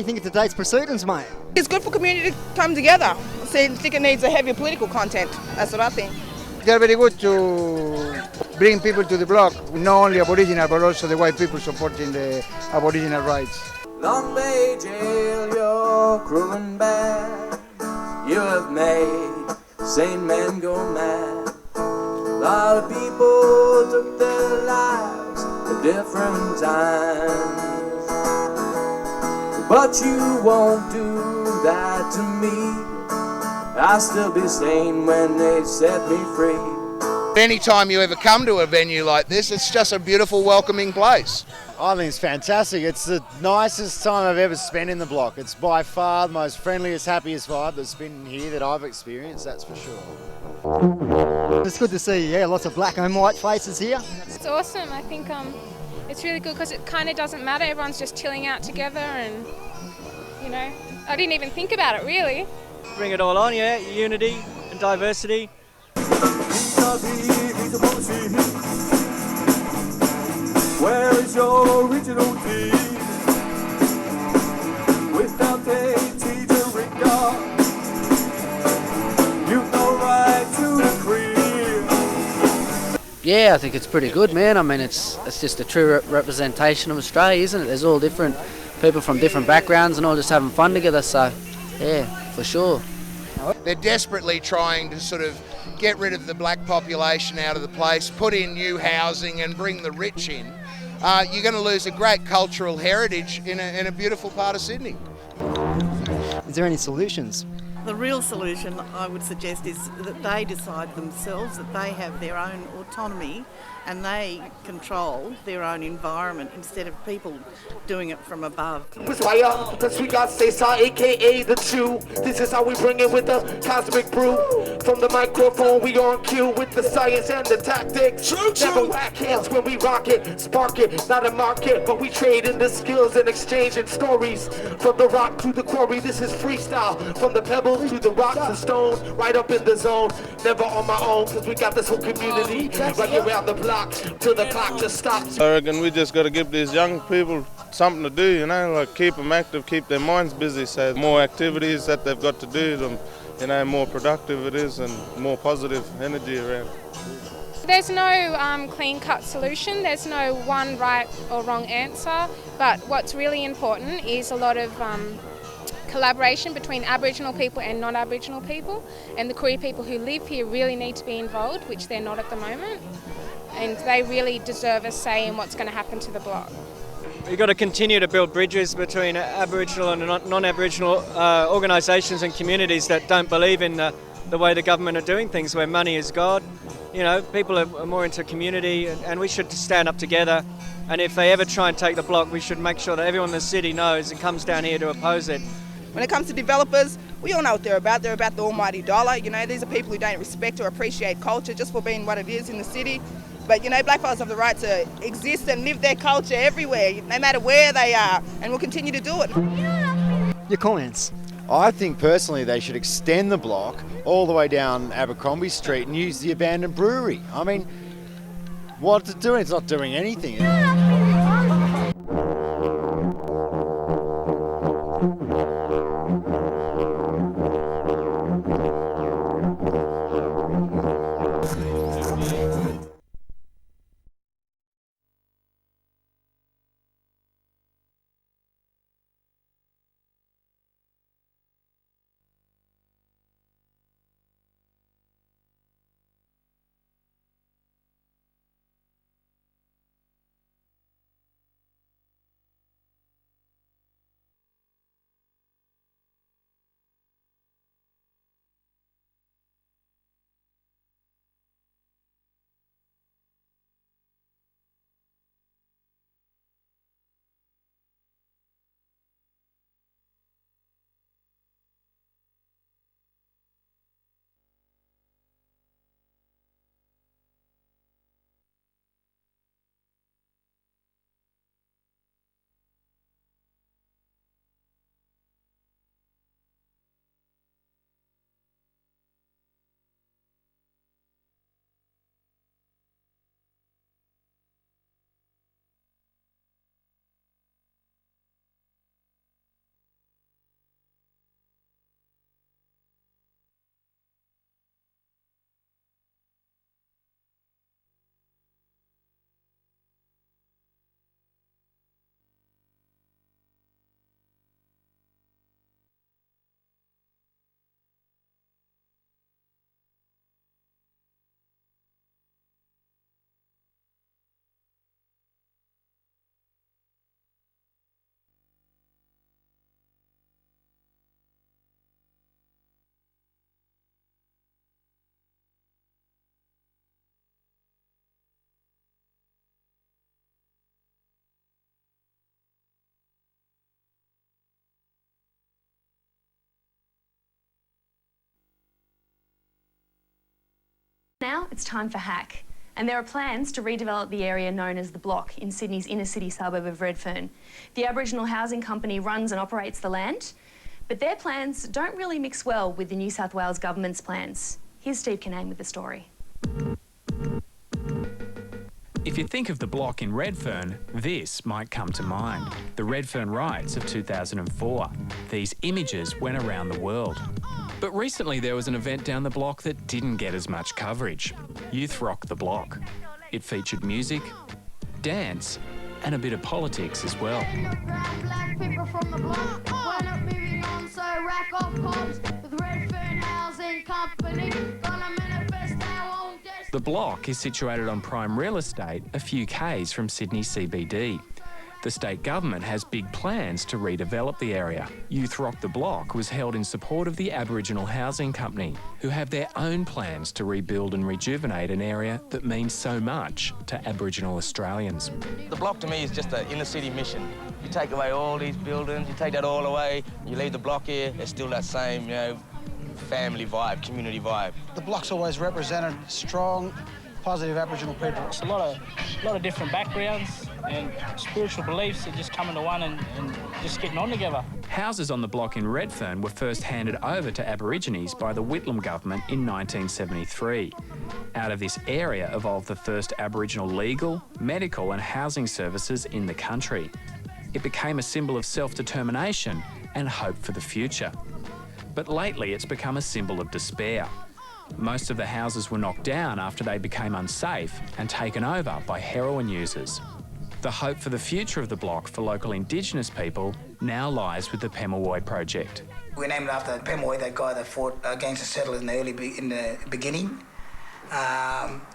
you think of today's proceedings, mate? It's good for community to come together. I think it needs a heavier political content. That's what I think. They're very good to bring people to the block, not only Aboriginal but also the white people supporting the Aboriginal rights. Long Bay Jail, you're cruel and bad. You have made sane men go mad. A lot of people took their lives at different times, but you won't do that to me. I'll still be sane when they set me free. Anytime you ever come to a venue like this, it's just a beautiful, welcoming place. I think it's fantastic. It's the nicest time I've ever spent in the block. It's by far the most friendliest, happiest vibe that's been here that I've experienced, that's for sure. It's good to see, lots of black and white faces here. It's awesome. I think it's really good because it kind of doesn't matter. Everyone's just chilling out together and, I didn't even think about it really. Bring it all on, unity and diversity. Where is your original tea? Without a teacher regard, you've no right to decree. Yeah, I think it's pretty good, man. I mean, it's just a true representation of Australia, isn't it? There's all different people from different backgrounds and all just having fun together, so yeah, for sure. They're desperately trying to sort of get rid of the black population out of the place, put in new housing and bring the rich in. You're going to lose a great cultural heritage in a beautiful part of Sydney. Is there any solutions? The real solution, I would suggest, is that they decide themselves, that they have their own autonomy and they control their own environment instead of people doing it from above. Because we got Cesar, aka the Chew. This is how we bring it with the cosmic brew. From the microphone, we on cue with the science and the tactics. Never whack hands when we rock it, spark it, not a market, but we trade in the skills and exchanging stories. From the rock to the quarry, this is freestyle. From the pebbles to the rocks and stones, right up in the zone. Never on my own, because we got this whole community right around the block till the clock just stops. I reckon we just got to give these young people something to do, like keep them active, keep their minds busy, so the more activities that they've got to do, the more productive it is and more positive energy around. There's no clean-cut solution. There's no one right or wrong answer, but what's really important is a lot of collaboration between Aboriginal people and non-Aboriginal people, and the queer people who live here really need to be involved, which they're not at the moment, and they really deserve a say in what's going to happen to the block. We've got to continue to build bridges between Aboriginal and non-Aboriginal organisations and communities that don't believe in the way the government are doing things, where money is God. People are more into community, and we should stand up together. And if they ever try and take the block, we should make sure that everyone in the city knows and comes down here to oppose it. When it comes to developers, we all know what they're about. They're about the almighty dollar. These are people who don't respect or appreciate culture just for being what it is in the city. But, black fellas have the right to exist and live their culture everywhere, no matter where they are, and we'll continue to do it. Your comments? I think personally they should extend the block all the way down Abercrombie Street and use the abandoned brewery. I mean, what's it doing? It's not doing anything. Now it's time for Hack. And there are plans to redevelop the area known as the Block in Sydney's inner city suburb of Redfern. The Aboriginal Housing Company runs and operates the land, but their plans don't really mix well with the New South Wales government's plans. Here's Steve Kinane with the story. If you think of the Block in Redfern, this might come to mind. The Redfern riots of 2004. These images went around the world. But recently there was an event down the Block that didn't get as much coverage. Youth Rock the Block. It featured music, dance, and a bit of politics as well. Black people from the block, we're not moving on, so rack off cops with Redfern Housing Company. Gonna manifest our own destiny. The Block is situated on prime real estate a few k's from Sydney CBD. The state government has big plans to redevelop the area. Youth Rock the Block was held in support of the Aboriginal Housing Company, who have their own plans to rebuild and rejuvenate an area that means so much to Aboriginal Australians. The Block to me is just an inner city mission. You take away all these buildings, you take that all away, you leave the Block here, there's still that same, family vibe, community vibe. The Block's always represented strong, positive Aboriginal people. It's a lot of different backgrounds and spiritual beliefs that just come into one and just getting on together. Houses on the Block in Redfern were first handed over to Aborigines by the Whitlam government in 1973. Out of this area evolved the first Aboriginal legal, medical and housing services in the country. It became a symbol of self-determination and hope for the future. But lately it's become a symbol of despair. Most of the houses were knocked down after they became unsafe and taken over by heroin users. The hope for the future of the Block for local Indigenous people now lies with the buoyed project. We named it after buoyed, that guy that fought against the settlers in the beginning.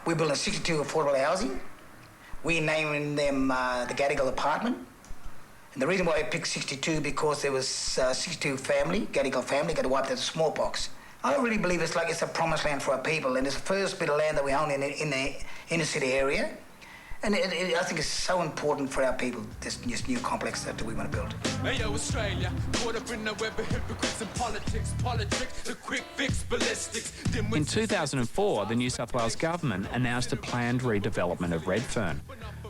We built 62 affordable housing. We named them the Gadigal apartment. And the reason why I picked 62 because there was 62 Gadigal family, got wiped out of smallpox. I really believe it's a promised land for our people, and it's the first bit of land that we own in the inner city area. And I think it's so important for our people, this new complex that we want to build. Hey yo, Australia, caught up in the web of hypocrites and politics, the quick fix ballistics. In 2004, the New South Wales government announced a planned redevelopment of Redfern.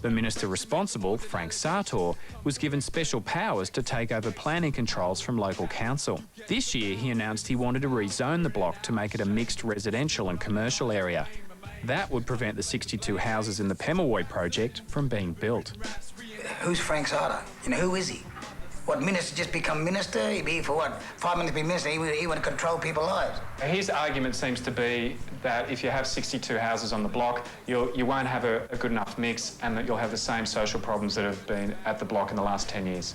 The minister responsible, Frank Sartor, was given special powers to take over planning controls from local council. This year, he announced he wanted to rezone the Block to make it a mixed residential and commercial area. That would prevent the 62 houses in the buoyed project from being built. Who's Frank Sartor? Who is he? What, minister just become minister? He'd be for what, 5 minutes to be minister? He would control people's lives. His argument seems to be that if you have 62 houses on the Block, you won't have a good enough mix and that you'll have the same social problems that have been at the Block in the last 10 years.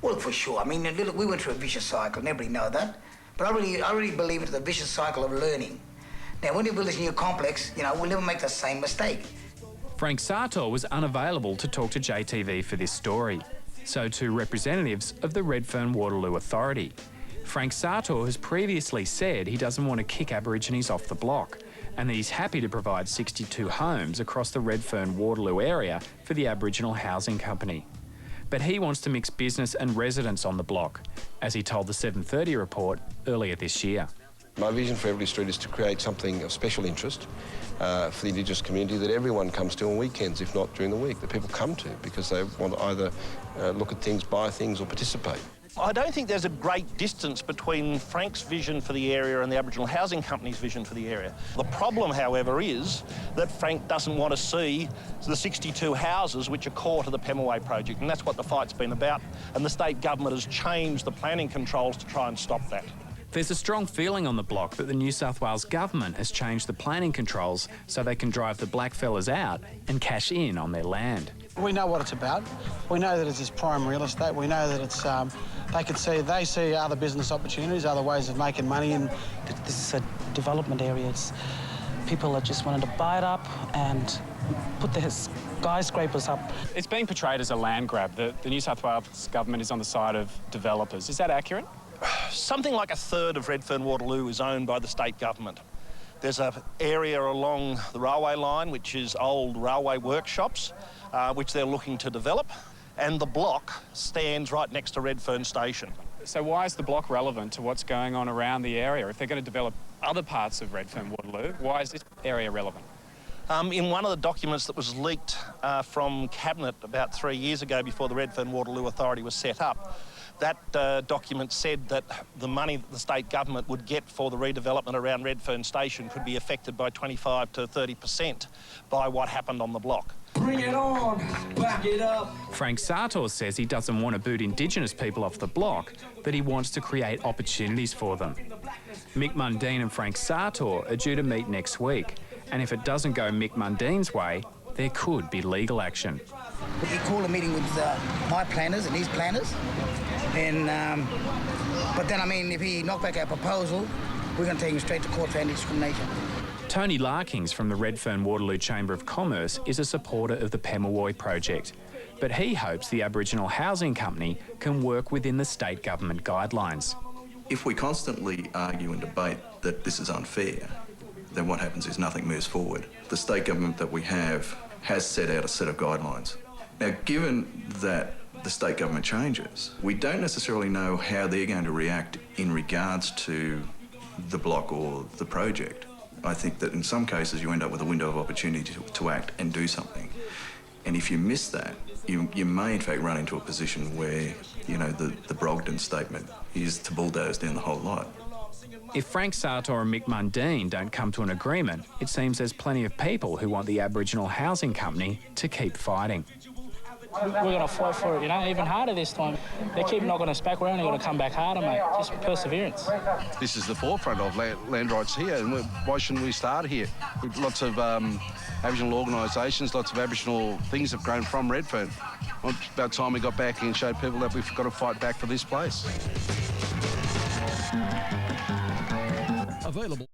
Well, for sure. We went through a vicious cycle, everybody knows that. But I really believe it's a vicious cycle of learning. Now, when you build this new complex, we'll never make the same mistake. Frank Sartor was unavailable to talk to JTV for this story. So too representatives of the Redfern Waterloo Authority. Frank Sartor has previously said he doesn't want to kick Aborigines off the Block and that he's happy to provide 62 homes across the Redfern Waterloo area for the Aboriginal Housing Company. But he wants to mix business and residents on the Block, as he told the 7:30 report earlier this year. My vision for Everly Street is to create something of special interest for the Indigenous community that everyone comes to on weekends, if not during the week, that people come to because they want to either look at things, buy things or participate. I don't think there's a great distance between Frank's vision for the area and the Aboriginal Housing Company's vision for the area. The problem, however, is that Frank doesn't want to see the 62 houses which are core to the buoyed project, and that's what the fight's been about, and the state government has changed the planning controls to try and stop that. There's a strong feeling on the Block that the New South Wales government has changed the planning controls so they can drive the blackfellas out and cash in on their land. We know what it's about. We know that it's this prime real estate. We know that it's they see other business opportunities, other ways of making money. And this is a development area. People are just wanting to buy it up and put their skyscrapers up. It's being portrayed as a land grab. The New South Wales government is on the side of developers. Is that accurate? Something like a third of Redfern Waterloo is owned by the state government. There's an area along the railway line which is old railway workshops, which they're looking to develop, and the Block stands right next to Redfern Station. So why is the Block relevant to what's going on around the area? If they're going to develop other parts of Redfern Waterloo. Why is this area relevant? In one of the documents that was leaked from Cabinet about 3 years ago before the Redfern Waterloo Authority was set up, that document said that the money that the state government would get for the redevelopment around Redfern Station could be affected by 25 to 30% by what happened on the block. Bring it on, back it up. Frank Sartor says he doesn't want to boot Indigenous people off the block, but he wants to create opportunities for them. Mick Mundine and Frank Sartor are due to meet next week, and if it doesn't go Mick Mundine's way, there could be legal action. He called a meeting with my planners and his planners, and but then, I mean, if he knocked back our proposal, we're going to take him straight to court for anti-discrimination. Tony Larkings from the Redfern Waterloo Chamber of Commerce is a supporter of the Pemulwuy project, but he hopes the Aboriginal Housing Company can work within the state government guidelines. If we constantly argue and debate that this is unfair, then what happens is nothing moves forward. The state government that we have has set out a set of guidelines. Now, given that the state government changes, we don't necessarily know how they're going to react in regards to the block or the project. I think that in some cases you end up with a window of opportunity to act and do something. And if you miss that, you may in fact run into a position where, you know, the Brogden statement is to bulldoze down the whole lot. If Frank Sartor and Mick Mundine don't come to an agreement, it seems there's plenty of people who want the Aboriginal Housing Company to keep fighting. We're going to fight for it, you know, even harder this time. They keep knocking us back, we're only going to come back harder, mate. Just perseverance. This is the forefront of land rights here, and why shouldn't we start here? With lots of Aboriginal organisations, lots of Aboriginal things have grown from Redfern. Well, it's about time we got back and showed people that we've got to fight back for this place. Available.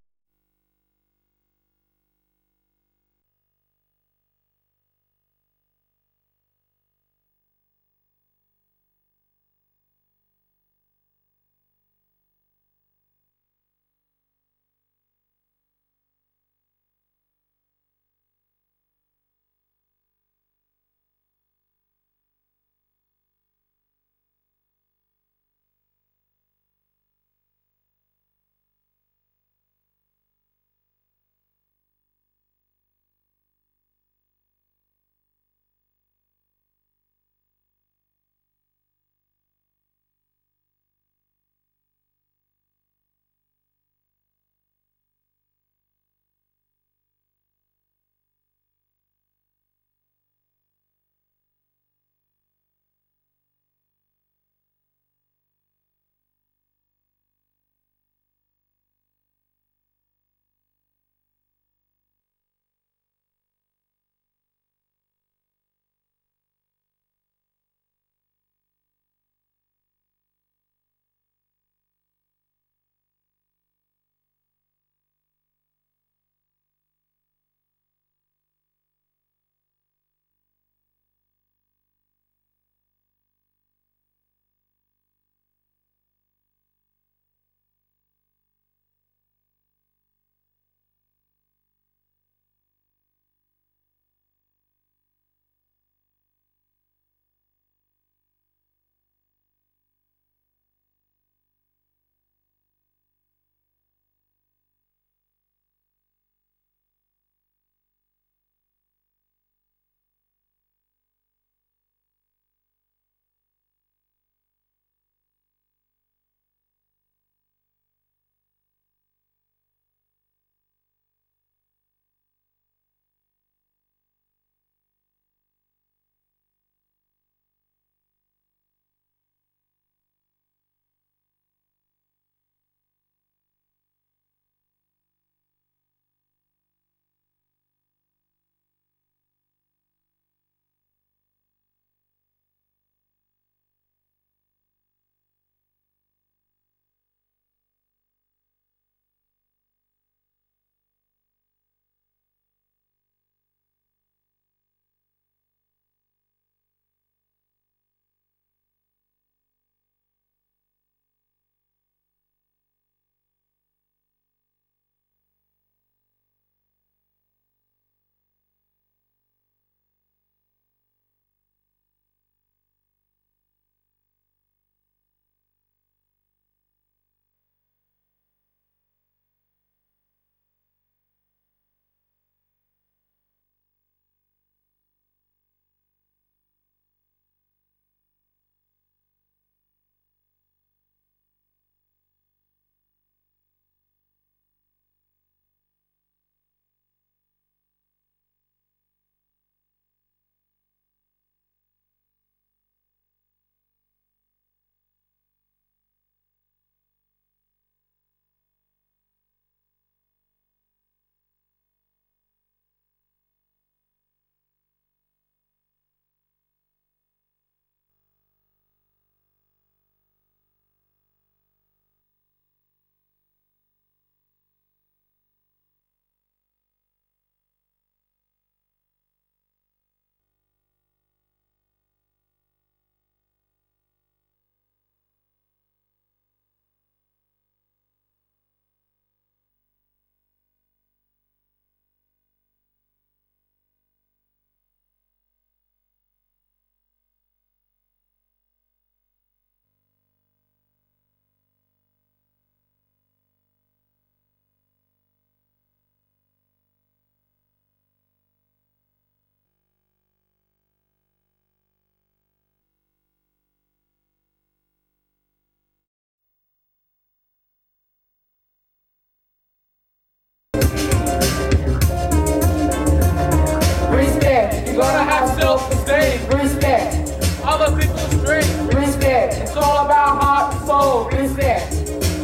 self-esteem. Respect. Other people's dreams. Respect. It's all about heart and soul. Respect.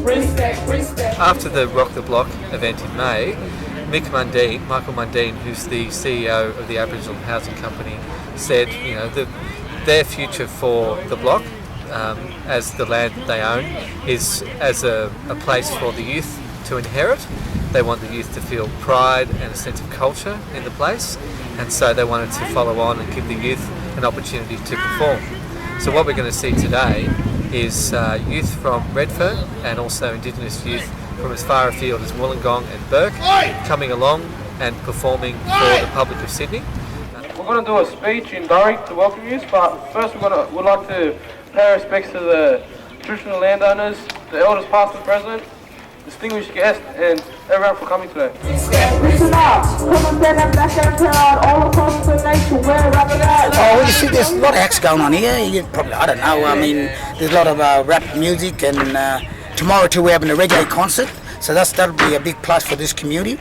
Respect. Respect. After the Rock the Block event in May, Michael Mundine, who's the CEO of the Aboriginal Housing Company, said, you know, that their future for the block, as the land that they own, is as a place for the youth to inherit. They want the youth to feel pride and a sense of culture in the place, and so they wanted to follow on and give the youth an opportunity to perform. So what we're going to see today is youth from Redfern and also Indigenous youth from as far afield as Wollongong and Burke coming along and performing for the public of Sydney. We're going to do a speech in Burrick to welcome you, but first we'd like to pay respects to the traditional landowners, the elders past and present, distinguished guests, and everyone for coming today. Listen up. Come and stand up, back and proud all across the nation. We're rapping out. Oh, well, you see, there's a lot of acts going on here. You probably, I don't know. I mean, there's a lot of rap music, and tomorrow too we're having a reggae concert. So that'll be a big plus for this community.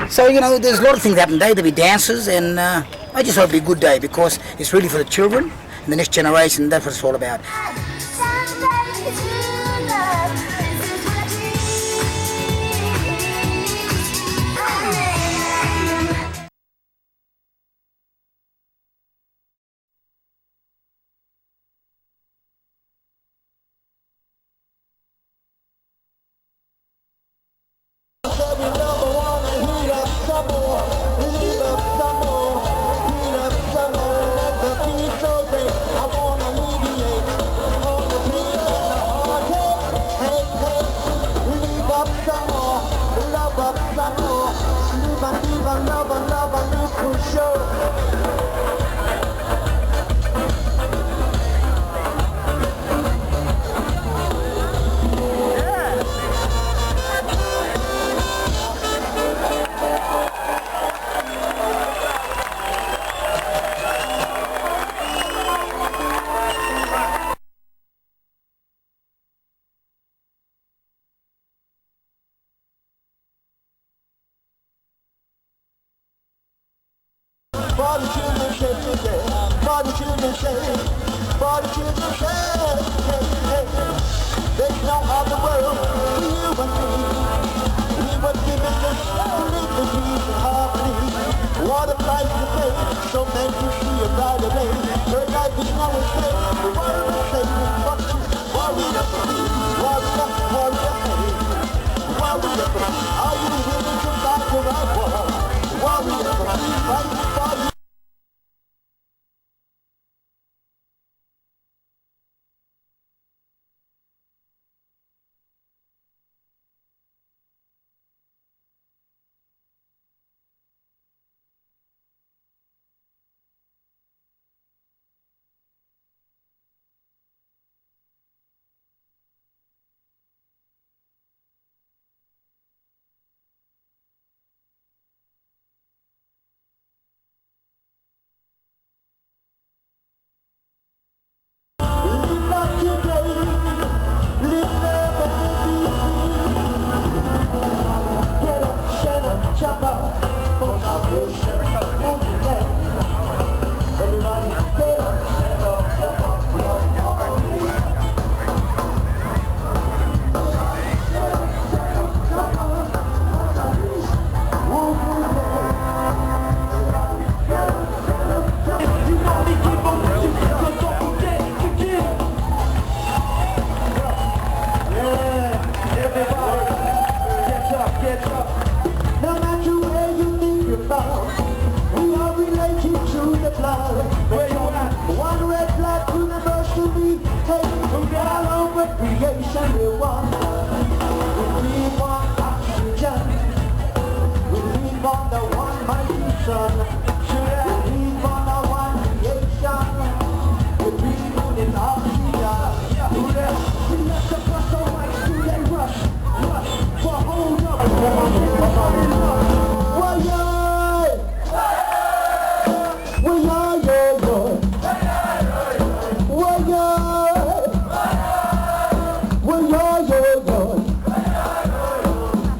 So, you know, there's a lot of things happening today. There'll be dances, and I just hope it'll be a good day because it's really for the children and the next generation. That's what it's all about.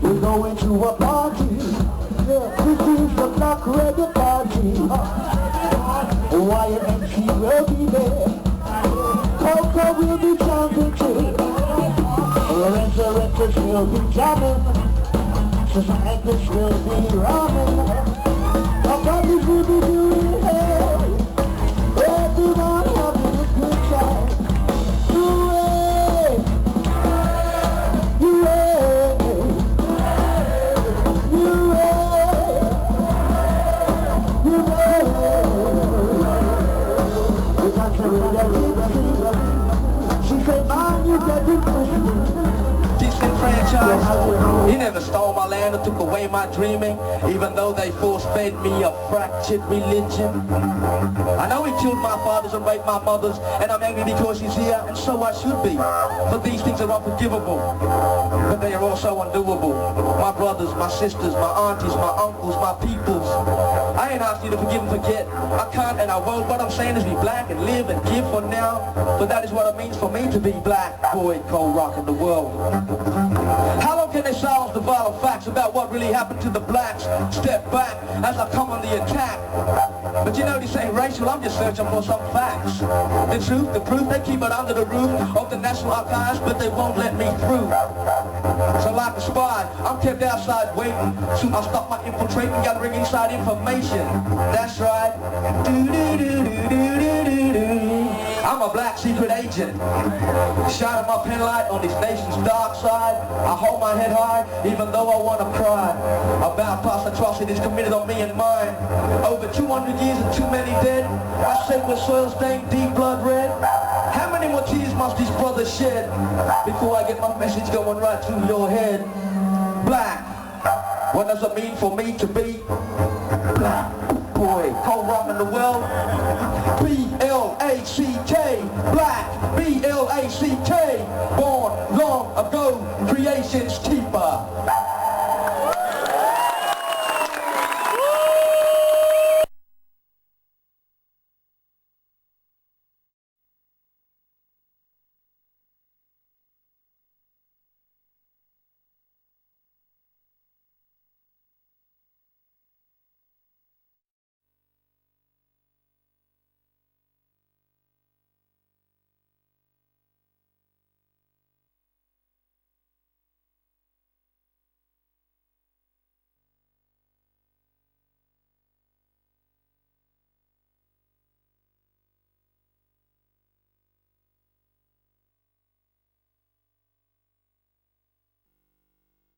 We're going to a party. Yeah, this is the Black Reggae Party. He will be there. Coco will be jumping too. Resurrectors will be jamming. Societies will be running. Our bodies will be doing hell. Everyone having a good time. Disenfranchised. He never stole my land or took away my dreaming, even though they force-fed me a fractured religion. I know he killed my fathers and raped my mothers, and I'm angry because he's here, and so I should be. But these things are unforgivable, but they are also undoable. My brothers, my sisters, my aunties, my uncles, my peoples. I ain't asked you to forgive and forget. I can't and I won't. What I'm saying is be black and live and give for now. But that is what it means for me to be black. Boy, cold rock in the world. How long can they silence the vital facts about what really happened to the blacks? Step back as I come on the attack. But you know this ain't racial, I'm just searching for some facts. The truth, the proof, they keep it under the roof of the National Archives, but they won't let me through. So like a spy, I'm kept outside waiting. Soon I'll stop my infiltrating, gathering inside information. That's right. I'm a black secret agent, shining my pen light on this nation's dark side. I hold my head high, even though I want to cry about past atrocities committed on me and mine. Over 200 years and too many dead. I say with soil stained deep blood red. How many more tears must these brothers shed before I get my message going right through your head? Black, what does it mean for me to be black? Boy, cold rock in the world. B-L-A-C-K, black, B-L-A-C-K, born long ago, creation's teeth.